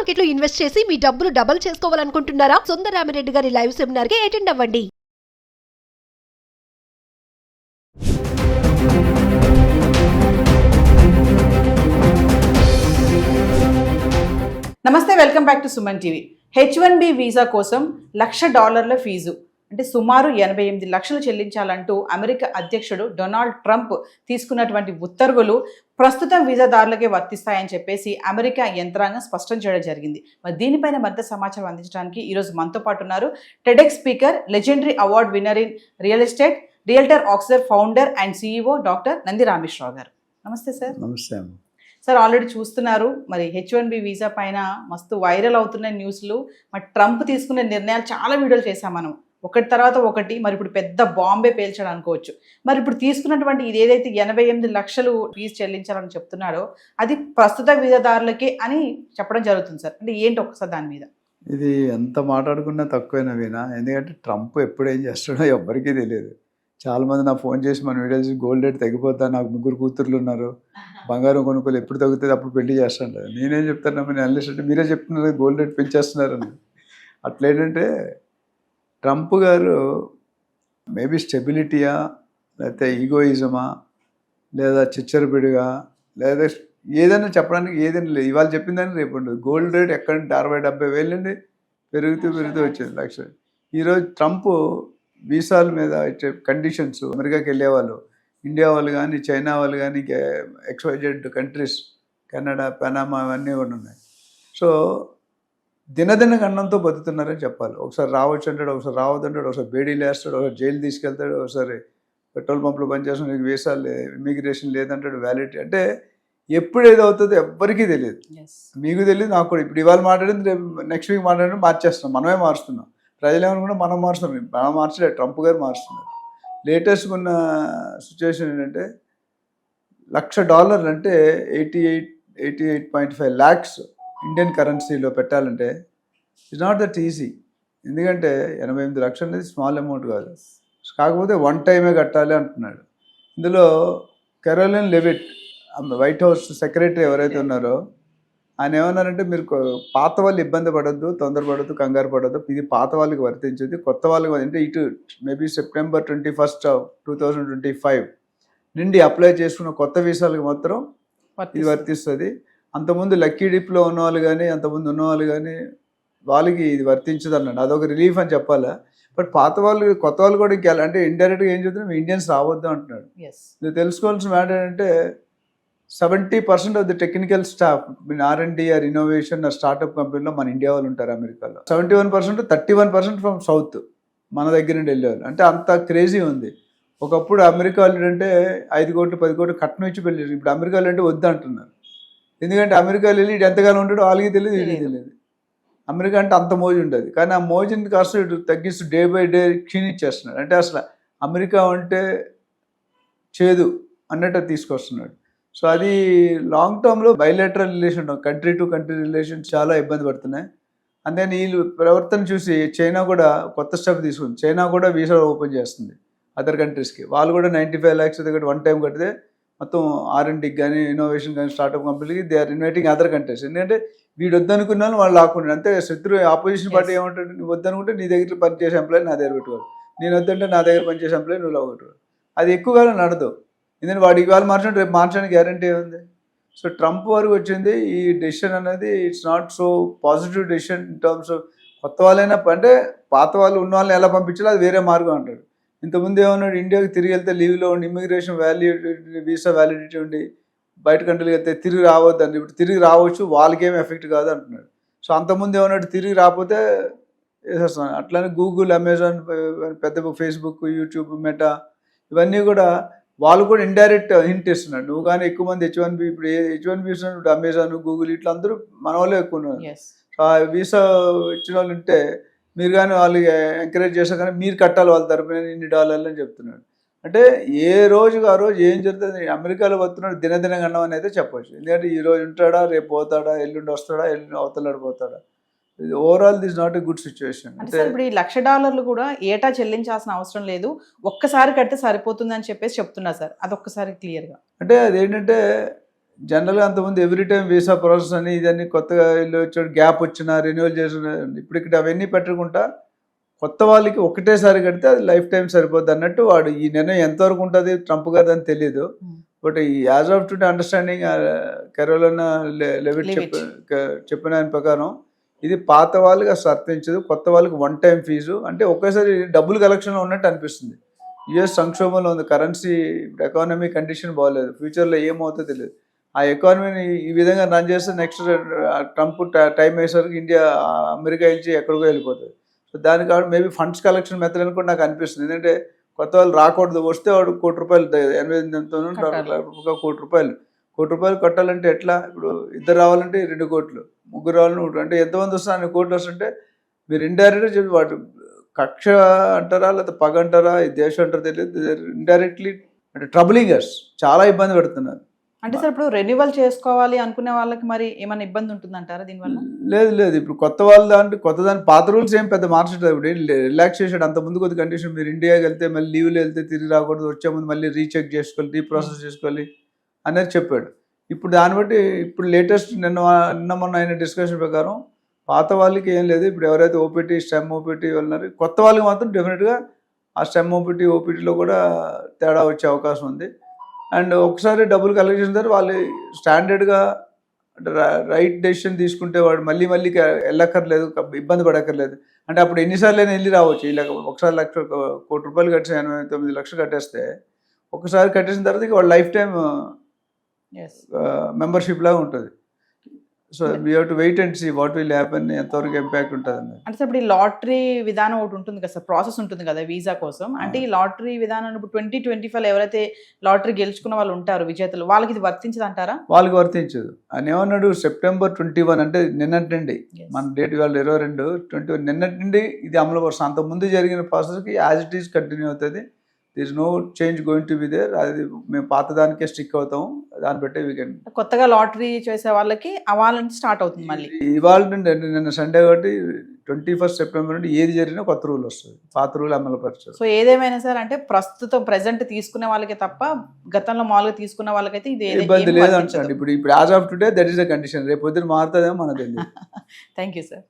Market లో invest చేసి మీ డబ్బులు డబుల్ చేసుకోవాలనుకుంటున్నారా? సుందరరామిరెడ్డి గారి లైవ్ సెమినార్ కి అటెండ్ అవ్వండి. నమస్తే, welcome back to Suman TV. H1B visa కోసం $1,00,000 ఫీజు అంటే సుమారు 88 లక్షలు చెల్లించాలంటూ అమెరికా అధ్యక్షుడు డొనాల్డ్ ట్రంప్ తీసుకున్నటువంటి ఉత్తర్వులు ప్రస్తుతం వీసాదారులకే వర్తిస్తాయని చెప్పేసి అమెరికా యంత్రాంగం స్పష్టం చేయడం జరిగింది. మరి దీనిపైన మరింత సమాచారం అందించడానికి ఈరోజు మనతో పాటు ఉన్నారు TEDx speaker, legendary award winner in real estate, realtor ఆక్సర్ founder and CEO doctor Nandi Rameswararao గారు. నమస్తే సార్. నమస్తే సార్, ఆల్రెడీ చూస్తున్నారు మరి H1B వీసా పైన మస్తు వైరల్ అవుతున్న న్యూస్లు. మరి ట్రంప్ తీసుకునే నిర్ణయాలు చాలా వీడియోలు చేశాం మనం, ఒకటి తర్వాత ఒకటి. మరి ఇప్పుడు పెద్ద బాంబే పేల్చాడు అనుకోవచ్చు. మరి ఇప్పుడు తీసుకున్నటువంటి ఇది ఏదైతే 88 లక్షలు ఫీజు చెల్లించాలని చెప్తున్నాడో అది ప్రస్తుత వీసాదారులకే అని చెప్పడం జరుగుతుంది సార్. అంటే ఏంటి ఒక్కసారి దాని మీద? ఇది ఎంత మాట్లాడుకున్నా తక్కువైనా వినా, ఎందుకంటే ట్రంప్ ఎప్పుడు ఏం చేస్తాడో ఎవ్వరికీ తెలియదు. చాలామంది నాకు ఫోన్ చేసి మన వీడియోస్ గోల్డ్ రేట్ తగ్గిపోతా, నాకు 3 కూతుర్లు ఉన్నారు, బంగారం కొనుక్కోలు ఎప్పుడు తగ్గుతుంది అప్పుడు పెళ్లి చేస్తాను. నేనేం చెప్తాను, నేను అనలిస్ట్ అంటే మీరే చెప్తున్నారు గోల్డ్ రేట్ పెంచేస్తున్నారని. అట్లేంటంటే ట్రంప్ గారు మేబీ స్టెబిలిటీయా, లేకపోతే ఈగోయిజమా, లేదా చిచ్చరపిడిగా, లేదా ఏదైనా చెప్పడానికి ఏదైనా లేదు. ఇవాళ చెప్పిందని రేపు ఉండదు. గోల్డ్ రేట్ ఎక్కడంటే 60-70 వేలు నుండి పెరుగుతూ వచ్చింది లక్ష. ఈరోజు ట్రంప్ వీసాల మీద ఇచ్చే కండిషన్స్, అమెరికాకి వెళ్ళేవాళ్ళు, ఇండియా వాళ్ళు కానీ, చైనా వాళ్ళు కానీ, XYZ కంట్రీస్, కెనడా, పనామా అవన్నీ కూడా ఉన్నాయి. సో దినదిన గణంతో బతుకుతున్నారని చెప్పాలి. ఒకసారి రావచ్చు అంటాడు, ఒకసారి రావద్దు అంటాడు, ఒకసారి బేడీలు వేస్తాడు, ఒకసారి జైలు తీసుకెళ్తాడు, ఒకసారి పెట్రోల్ పంపులు పనిచేస్తాడు, నీకు వీసాలు ఇమిగ్రేషన్ లేదంటాడు, వ్యాలిడిటీ. అంటే ఎప్పుడు ఏదో అవుతుందో ఎవ్వరికీ తెలియదు. మీకు తెలియదు, నాకు కూడా. ఇప్పుడు ఇవాళ మాట్లాడింది రేపు నెక్స్ట్ వీక్ మాట్లాడిన మార్చేస్తున్నాం, మనమే మారుస్తున్నాం. ప్రజలు ఏమనుకుంటే మనం మారుస్తున్నాం, మనం మార్చలేదు, ట్రంప్ గారు మారుస్తున్నారు. లేటెస్ట్ ఉన్న సిచ్యువేషన్ ఏంటంటే $1,00,000 అంటే 88.5 lakhs ఇండియన్ కరెన్సీలో పెట్టాలంటే ఇట్స్ నాట్ దట్ ఈజీ. ఎందుకంటే 88 లక్షలు అనేది స్మాల్ అమౌంట్ కాదు. కాకపోతే వన్ టైమే కట్టాలి అంటున్నాడు. ఇందులో కెరోలిన్ లెవిట్, వైట్ హౌస్ సెక్రటరీ ఎవరైతే ఉన్నారో ఆయన ఏమన్నారంటే, మీరు పాత వాళ్ళు ఇబ్బంది పడద్దు, తొందరపడద్దు, కంగారు పడద్దు, ఇది పాత వాళ్ళకి వర్తించేది, కొత్త వాళ్ళకి అంటే ఇటు మేబీ September 21st, 2025 నుండి అప్లై చేసుకున్న కొత్త వీసాలకు మాత్రం ఇది వర్తిస్తుంది. అంతకుముందు లక్కీ డిప్లో ఉన్నవాళ్ళు కానీ, అంతకుముందు ఉన్నవాళ్ళు కానీ వాళ్ళకి ఇది వర్తించదు అన్నాడు. అదొక రిలీఫ్ అని చెప్పాలా. బట్ పాత వాళ్ళు, కొత్త వాళ్ళు కూడా ఇంకా అంటే ఇండైరెక్ట్గా ఏం చెప్తున్నారు, ఇండియన్స్ రావద్దు అంటున్నాడు. ఇది తెలుసుకోవాల్సిన మ్యాటర్ అంటే 70% of the technical staff R&D or innovation or startup కంపెనీలో మన ఇండియా వాళ్ళు ఉంటారు అమెరికాలో. 71%, 31% ఫ్రమ్ సౌత్ మన దగ్గర నుండి వెళ్ళేవాళ్ళు. అంటే అంత క్రేజీ ఉంది. ఒకప్పుడు అమెరికా వాళ్ళు అంటే 5 కోట్లు 10 కోట్లు కట్నం ఇచ్చి పెళ్ళి. ఇప్పుడు అమెరికాలో అంటే వద్దు అంటున్నారు. ఎందుకంటే అమెరికాలో వెళ్ళి ఇటు ఎంతగానో ఉంటాడో వాళ్ళకి తెలియదు, వీళ్ళకి తెలియదు. అమెరికా అంటే అంత మోజు ఉంటుంది. కానీ ఆ మోజుని కాస్త ఇటు తగ్గిస్తూ డే బై డే క్షీణించేస్తున్నాడు. అంటే అసలు అమెరికా అంటే చేదు అన్నట్టు తీసుకొస్తున్నాడు. సో అది లాంగ్ టర్మ్లో bilateral relation, country to country relations చాలా ఇబ్బంది పడుతున్నాయి. అందుకని వీళ్ళు ప్రవర్తన చూసి చైనా కూడా కొత్త స్టెప్ తీసుకుంది. చైనా కూడా వీసా ఓపెన్ చేస్తుంది అదర్ కంట్రీస్కి. వాళ్ళు కూడా 95 lakhs దగ్గర వన్ టైం కడితే మొత్తం R&Dకి కానీ, ఇన్నోవేషన్ కానీ, స్టార్ట్అప్ కంపెనీకి they are inviting other countries. ఎందుకంటే వీడు వద్దనుకున్నాను వాళ్ళు లాక్కుంటాడు. అంతే శత్రు ఆపోజిషన్ పార్టీ ఏమంటాడు, నువ్వు వద్దనుకుంటే నీ దగ్గర పనిచేసే ఎంప్లాయీ నా దగ్గర పెట్టుకోవాలి, నేను వద్దంటే నా దగ్గర పనిచేసే ఎంప్లాయీ నువ్వు లాగొట్టుకోవాలి. అది ఎక్కువగా నడదు. ఎందుకంటే వాడు ఇవాళ మార్చడం రేపు మార్చడానికి గ్యారంటీ ఉంది. సో ట్రంప్ వరకు వచ్చింది ఈ డెసిషన్ అనేది it's not so positive decision in terms of కొత్త వాళ్ళైనా. అంటే పాత వాళ్ళు ఉన్న వాళ్ళని ఎలా పంపించాలో అది వేరే మార్గం అంటాడు. ఇంతకుముందు ఏమన్నాడు, ఇండియాకి తిరిగి వెళ్తే లీవ్లో ఉండి ఇమిగ్రేషన్ వీసా వ్యాలిడిటీ ఉండి బయట కంట్రీకి వెళ్తే తిరిగి రావద్దు అండి. ఇప్పుడు తిరిగి రావచ్చు, వాళ్ళకేం ఎఫెక్ట్ కాదు అంటున్నాడు. సో అంతకుముందు ఏమన్నాడు, తిరిగి రాకపోతే వేసేస్తున్నాను. అట్లానే గూగుల్, అమెజాన్, పెద్ద ఫేస్బుక్, యూట్యూబ్, మెటా ఇవన్నీ కూడా వాళ్ళు కూడా ఇండైరెక్ట్ హింట్ ఇస్తున్నాడు. నువ్వు కానీ ఎక్కువ మంది H1B ఇప్పుడు H1B ఇస్తున్నాడు. ఇప్పుడు అమెజాన్, గూగుల్ ఇట్లా అందరూ మన వాళ్ళే ఎక్కువ ఉన్నారు. వీసా ఇచ్చిన వాళ్ళు ఉంటే మీరు కానీ వాళ్ళకి ఎంకరేజ్ చేస్తే కానీ మీరు కట్టాలి వాళ్ళ తరపున $1,000 అని చెప్తున్నాడు. అంటే ఏ రోజుకి ఆ రోజు ఏం జరుగుతుంది, అమెరికాలో వస్తున్నాడు దినదిన గణం అని అయితే చెప్పవచ్చు. ఎందుకంటే ఈ రోజు ఉంటాడా, రేపు పోతాడా, ఎల్లుండి వస్తాడా, ఎల్లుండి అవతలాడు పోతాడా. Overall this not a good situation. అంటే ఇప్పుడు ఈ $1,00,000 కూడా ఏటా చెల్లించాల్సిన అవసరం లేదు, ఒక్కసారి కడితే సరిపోతుంది అని చెప్పేసి చెప్తున్నా సార్. అదొక్కసారి క్లియర్గా. అంటే అదేంటంటే జనరల్గా అంతకుముందు ఎవ్రీ టైం వీసా ప్రాసెస్ అని ఇదని కొత్తగా ఇల్లు వచ్చాడు గ్యాప్ వచ్చినా రెన్యువల్ చేసిన ఇప్పుడు ఇక్కడ అవన్నీ పెట్టకుండా కొత్త వాళ్ళకి ఒకటేసారి కడితే అది లైఫ్ టైం సరిపోద్ది అన్నట్టు వాడు ఈ నిర్ణయం ఎంతవరకు ఉంటుంది ట్రంప్ గారు అని తెలియదు. బట్ ఈ as of today understanding Carolina లెవిట్ చెప్పిన దాని ప్రకారం ఇది పాత వాళ్ళకి అసలు అర్థించదు, కొత్త వాళ్ళకి వన్ టైం ఫీజు. అంటే ఒకేసారి డబ్బులు కలెక్షన్లో ఉన్నట్టు అనిపిస్తుంది. యుఎస్ సంక్షోభంలో ఉంది, కరెన్సీ ఎకానమీ కండిషన్ బాగోలేదు, ఫ్యూచర్లో ఏమవుతుందో తెలియదు. ఆ ఎకానమీని ఈ విధంగా రన్ చేస్తే నెక్స్ట్ ట్రంప్ టైం వేసరికి ఇండియా అమెరికా నుంచి ఎక్కడికో వెళ్ళిపోతుంది. సో దానికి కాబట్టి మేబీ ఫండ్స్ కలెక్షన్ మెథడ్ అని కూడా నాకు అనిపిస్తుంది. ఎందుకంటే కొత్త వాళ్ళు రాకూడదు, వస్తే వాడు ₹1 కోటి కట్టాలంటే ఎట్లా? ఇప్పుడు ఇద్దరు రావాలంటే 2 కోట్లు, ముగ్గురు రావాలంటే అంటే ఎంతమంది వస్తారు అన్ని కోట్లు వస్తుంటే మీరు ఇండైరెక్ట్గా చెప్పి వాటి కక్ష అంటారా లేకపోతే పగ అంటారా ఈ దేశం అంటారా తెలియదు, ఇండైరెక్ట్లీ అంటే ట్రబులింగర్స్ చాలా ఇబ్బంది పెడుతున్నారు. అంటే సార్ ఇప్పుడు రెన్యువల్ చేసుకోవాలి అనుకునే వాళ్ళకి మరి ఏమైనా ఇబ్బంది ఉంటుందంటారా దీనివల్ల? లేదు ఇప్పుడు కొత్త వాళ్ళ దాని పాత రూల్స్ ఏం పెద్ద మార్చట్లేదు. ఇప్పుడు రిలాక్స్ చేసాడు. అంత ముందు కొద్ది కండిషన్ మీరు ఇండియాకి వెళ్తే మళ్ళీ లీవ్లో వెళ్తే తిరిగి రాకూడదు, వచ్చే ముందు మళ్ళీ రీచెక్ చేసుకోవాలి, రీప్రాసెస్ చేసుకోవాలి అనేది చెప్పాడు. ఇప్పుడు దాన్ని బట్టి ఇప్పుడు లేటెస్ట్ నిన్న మొన్న అయిన డిస్కషన్ ప్రకారం పాత వాళ్ళకి ఏం లేదు. ఇప్పుడు ఎవరైతే ఓపీటీ స్టెమ్ ఓపీటీ వెళ్ళినారో కొత్త వాళ్ళకి మాత్రం డెఫినెట్గా ఆ స్టెమ్ ఓపీటీలో కూడా తేడా వచ్చే అవకాశం ఉంది. అండ్ ఒకసారి డబ్బులు కలెక్ట్ చేసిన తర్వాత వాళ్ళు స్టాండర్డ్గా అంటే రైట్ డెసిషన్ తీసుకుంటే వాడు మళ్ళీ వెళ్ళక్కర్లేదు, ఇబ్బంది పడక్కర్లేదు. అంటే అప్పుడు ఎన్నిసార్లు అయినా వెళ్ళి రావచ్చు. ఇలా ఒకసారి ₹1,00,00,000 కట్టేసి 89 లక్షలు కట్టేస్తే ఒకసారి కట్టేసిన తర్వాత వాడు లైఫ్ టైం మెంబర్షిప్ లాగా ఉంటుంది. So we have to wait and see what will happen, ఎంతవరకు ఇంపాక్ట్ ఉంటుంది అన్నది. అంటే సార్ ఇప్పుడు ఈ లాటరీ విధానం ఒకటి ఉంటుంది కదా సార్, ప్రాసెస్ ఉంటుంది కదా వీసా కోసం. అంటే ఈ లాటరీ విధానం ఇప్పుడు 2025 ఎవరైతే లాటరీ గెలుచుకున్న వాళ్ళు ఉంటారు విజేతలు, వాళ్ళకి ఇది వర్తించదు అంటారా? వాళ్ళకి వర్తించదు అని ఏమన్నాడు, September 21 అంటే నిన్నటి నుండి, మన డేట్ ఇవాళ 22 నిన్నటి నుండి ఇది అమలు పరుస్తుంది. అంతకుముందు జరిగిన ప్రాసెస్కి యాజ్ ఇట్ ఈస్ కంటిన్యూ అవుతుంది. There is no change going to be there. అది మేము పాతదానికే స్టిక్ అవుతాము, దాన్ని బట్టే వీకెండ్. కొత్తగా లాటరీ చేసే వాళ్ళకి అవాళ నుంచి స్టార్ట్ అవుతుంది మళ్ళీ. ఇవాళ నుండి నిన్న సండే కాబట్టి 21 సెప్టెంబర్ నుండి ఏది జరిగినా కొత్త రూల్ వస్తుంది, పాత రూల్ అమలు పరచారు. సో ఏదేమైనా సార్ అంటే ప్రస్తుతం ప్రెసెంట్ తీసుకునే వాళ్ళకి తప్ప గతంలో మామూలుగా తీసుకున్న వాళ్ళకైతే ఇది ఇబ్బంది లేదు అంటారు. ఇప్పుడు as of today that is the condition. రేపు పొద్దున మారుతుందేమో మనకు తెలియదు. Thank you sir.